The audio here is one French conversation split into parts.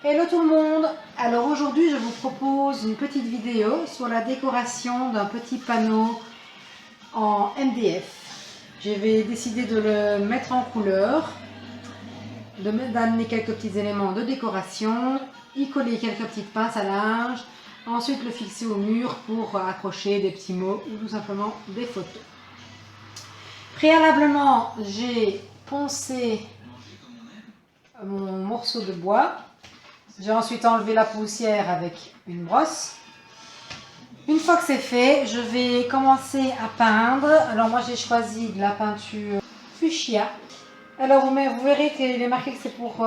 Hello tout le monde. Alors aujourd'hui je vous propose une petite vidéo sur la décoration d'un petit panneau en MDF. J'avais décidé de le mettre en couleur, d'amener quelques petits éléments de décoration, y coller quelques petites pinces à linge, ensuite le fixer au mur pour accrocher des petits mots ou tout simplement des photos. Préalablement j'ai poncé mon morceau de bois. J'ai ensuite enlevé la poussière avec une brosse. Une fois que c'est fait, je vais commencer à peindre. Alors moi j'ai choisi de la peinture fuchsia. Alors vous verrez qu'il est marqué que c'est pour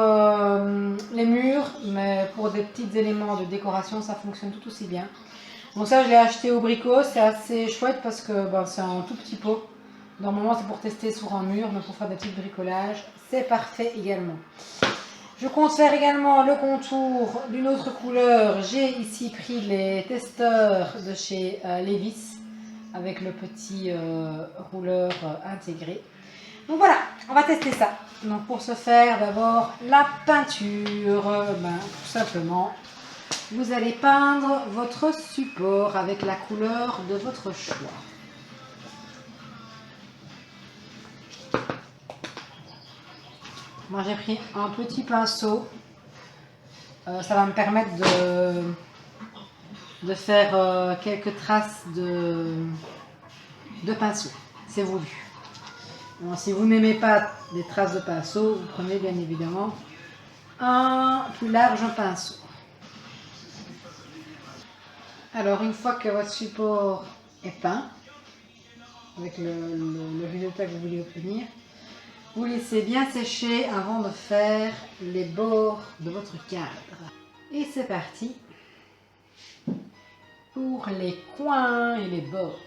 les murs, mais pour des petits éléments de décoration ça fonctionne tout aussi bien. Donc ça je l'ai acheté au Brico, c'est assez chouette parce que c'est un tout petit pot. Normalement c'est pour tester sur un mur, mais pour faire des petits bricolages, c'est parfait également. Je compte faire également le contour d'une autre couleur. J'ai ici pris les testeurs de chez Levi's avec le petit rouleur intégré. Donc voilà, on va tester ça. Donc pour ce faire, d'abord la peinture. Tout simplement, vous allez peindre votre support avec la couleur de votre choix. Moi j'ai pris un petit pinceau, ça va me permettre de faire quelques traces de pinceau, c'est voulu. Alors, si vous n'aimez pas les traces de pinceau, vous prenez bien évidemment un plus large pinceau. Alors une fois que votre support est peint, avec le résultat que vous voulez obtenir, vous laissez bien sécher avant de faire les bords de votre cadre. Et c'est parti pour les coins et les bords.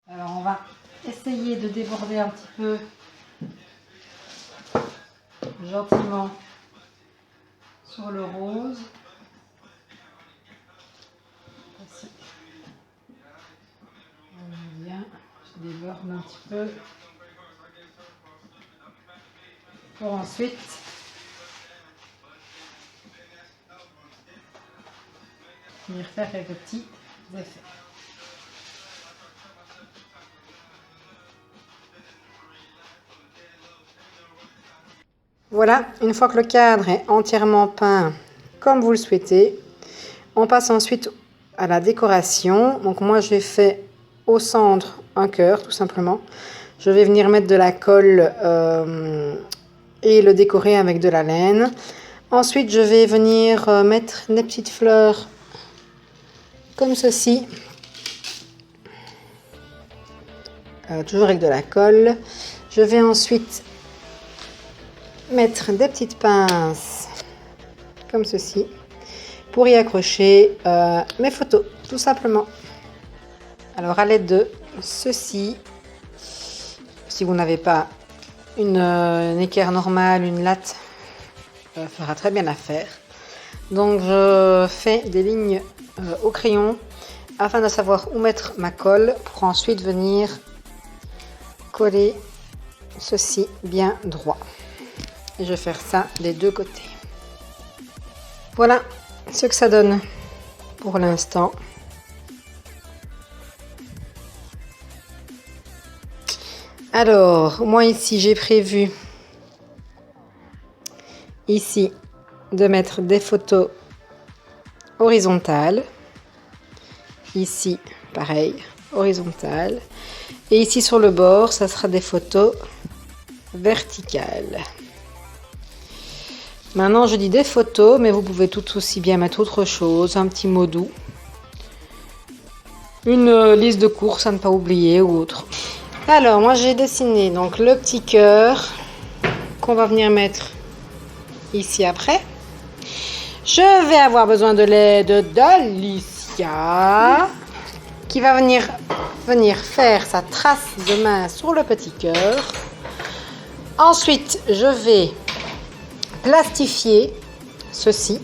Alors on va essayer de déborder un petit peu gentiment sur le rose. Bien, je déborde un petit peu pour ensuite venir faire quelques petits effets. Voilà, une fois que le cadre est entièrement peint comme vous le souhaitez, on passe ensuite à la décoration. Donc moi j'ai fait au centre un cœur tout simplement. Je vais venir mettre de la colle et le décorer avec de la laine. Ensuite je vais venir mettre des petites fleurs comme ceci. Toujours avec de la colle. Je vais ensuite mettre des petites pinces comme ceci pour y accrocher mes photos tout simplement. Alors à l'aide de ceci, si vous n'avez pas une équerre normale, une latte fera très bien l'affaire. Donc je fais des lignes au crayon afin de savoir où mettre ma colle pour ensuite venir coller ceci bien droit. Et je vais faire ça des deux côtés. Voilà ce que ça donne pour l'instant. Alors, moi ici, j'ai prévu ici de mettre des photos horizontales. Ici, pareil, horizontales. Et ici sur le bord, ça sera des photos verticales. Maintenant, je dis des photos, mais vous pouvez tout aussi bien mettre autre chose, un petit mot doux, une liste de courses à ne pas oublier ou autre. Alors, moi, j'ai dessiné donc le petit cœur qu'on va venir mettre ici après. Je vais avoir besoin de l'aide d'Alicia qui va venir faire sa trace de main sur le petit cœur. Ensuite, je vais plastifier ceci.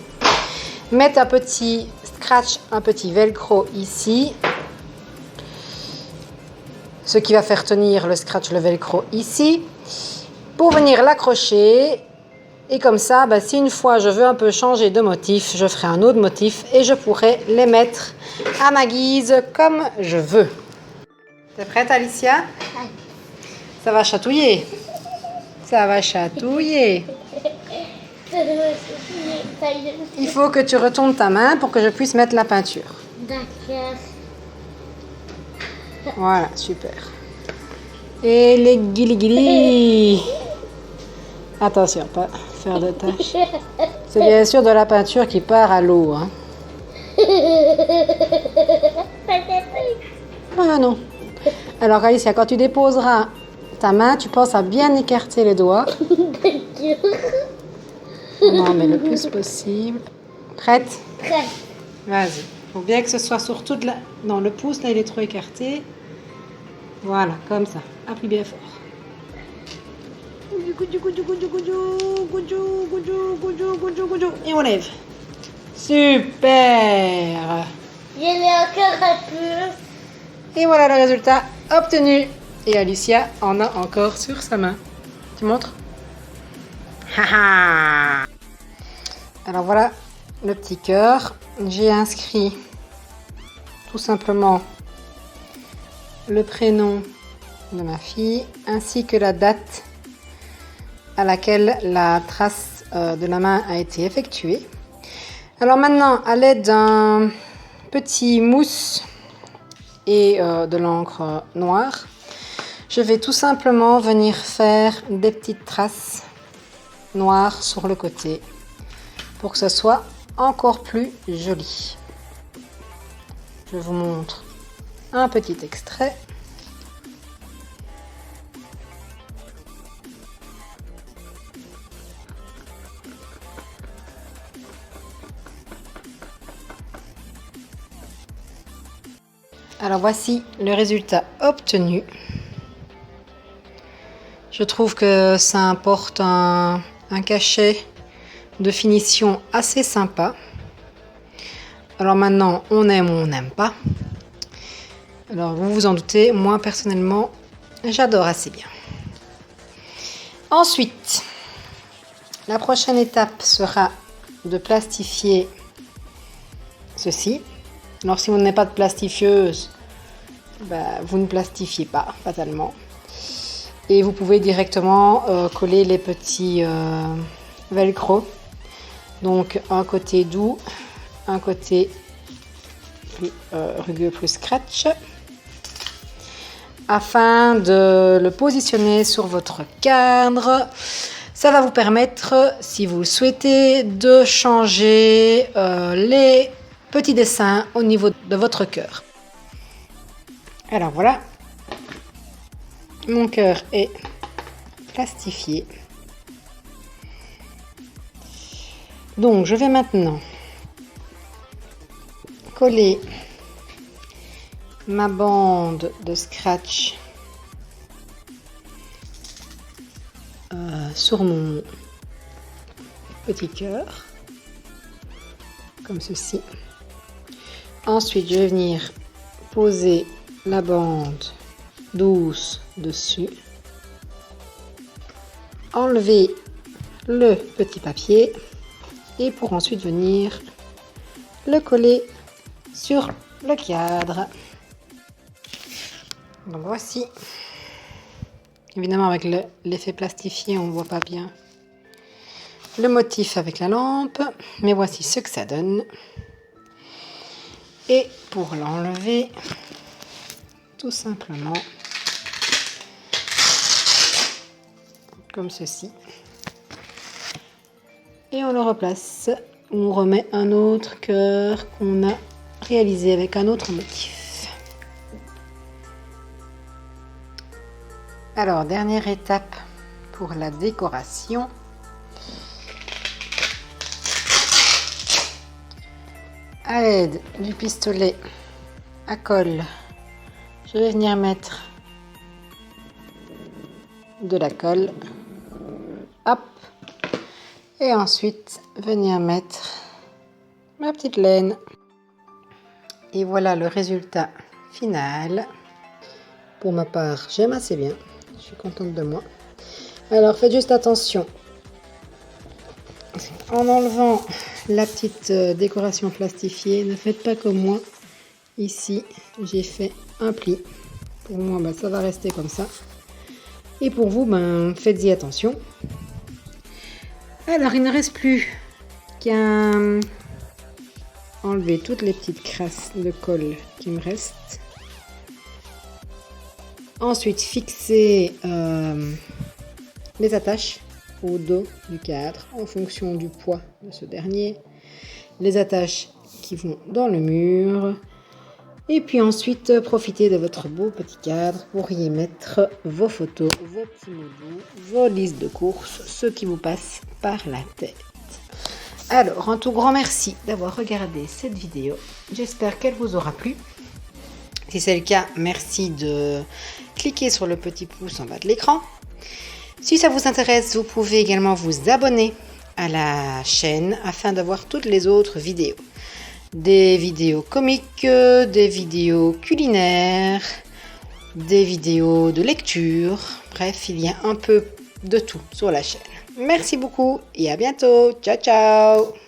Mettre un petit scratch, un petit velcro ici. Ce qui va faire tenir le scratch, le velcro ici. Pour venir l'accrocher. Et comme ça, bah, si une fois je veux un peu changer de motif, je ferai un autre motif et je pourrai les mettre à ma guise comme je veux. T'es prête, Alicia? Oui. Ça va chatouiller. Ça va chatouiller. Il faut que tu retournes ta main pour que je puisse mettre la peinture. D'accord. Voilà, super. Et les guili. Attention, pas faire de taches. C'est bien sûr de la peinture qui part à l'eau. Hein. Ah non. Alors Alicia, quand tu déposeras ta main, tu penses à bien écarter les doigts. Non, mais le plus possible. Prête? Prêt. Vas-y. Faut bien que ce soit sur toute la... Non, le pouce, là, il est trop écarté. Voilà, comme ça. Appuie bien fort. Et on lève. Super. Je l'ai encore un peu. Et voilà le résultat obtenu. Et Alicia en a encore sur sa main. Tu montres? Haha. Alors voilà le petit cœur. J'ai inscrit tout simplement le prénom de ma fille ainsi que la date à laquelle la trace de la main a été effectuée. Alors maintenant, à l'aide d'un petit mousse et de l'encre noire, je vais tout simplement venir faire des petites traces noires sur le côté pour que ce soit encore plus joli. Je vous montre un petit extrait. Alors voici le résultat obtenu. Je trouve que ça apporte un cachet de finition assez sympa. Alors maintenant, on aime ou on n'aime pas. Alors vous vous en doutez, moi personnellement, j'adore assez bien. Ensuite, la prochaine étape sera de plastifier ceci. Alors si vous n'avez pas de plastifieuse, vous ne plastifiez pas fatalement. Et vous pouvez directement coller les petits velcro. Donc un côté doux, un côté plus rugueux, plus scratch. Afin de le positionner sur votre cadre. Ça va vous permettre, si vous le souhaitez, de changer les petits dessins au niveau de votre cœur. Alors voilà, mon cœur est plastifié. Donc je vais maintenant coller ma bande de scratch sur mon petit cœur, comme ceci. Ensuite, je vais venir poser la bande douce dessus, enlever le petit papier et pour ensuite venir le coller sur le cadre. Donc voici. Évidemment avec l'effet plastifié on ne voit pas bien le motif avec la lampe, mais voici ce que ça donne. Et pour l'enlever, tout simplement comme ceci. Et on le replace. On remet un autre cœur qu'on a réalisé avec un autre motif. Alors, dernière étape pour la décoration. À l'aide du pistolet à colle, je vais venir mettre de la colle. Hop. Et ensuite, venir mettre ma petite laine. Et voilà le résultat final. Pour ma part, j'aime assez bien. Je suis contente de moi. Alors, faites juste attention. En enlevant la petite décoration plastifiée, ne faites pas comme moi. Ici, j'ai fait un pli. Pour moi, ça va rester comme ça. Et pour vous, faites-y attention. Alors, il ne reste plus qu'à enlever toutes les petites crasses de colle qui me restent. Ensuite, fixer les attaches au dos du cadre en fonction du poids de ce dernier. Les attaches qui vont dans le mur. Et puis ensuite, profitez de votre beau petit cadre pour y mettre vos photos, vos petits mots, vos listes de courses, ce qui vous passe par la tête. Alors, un tout grand merci d'avoir regardé cette vidéo. J'espère qu'elle vous aura plu. Si c'est le cas, merci de cliquer sur le petit pouce en bas de l'écran. Si ça vous intéresse, vous pouvez également vous abonner à la chaîne afin d'avoir toutes les autres vidéos. Des vidéos comiques, des vidéos culinaires, des vidéos de lecture. Bref, il y a un peu de tout sur la chaîne. Merci beaucoup et à bientôt. Ciao, ciao!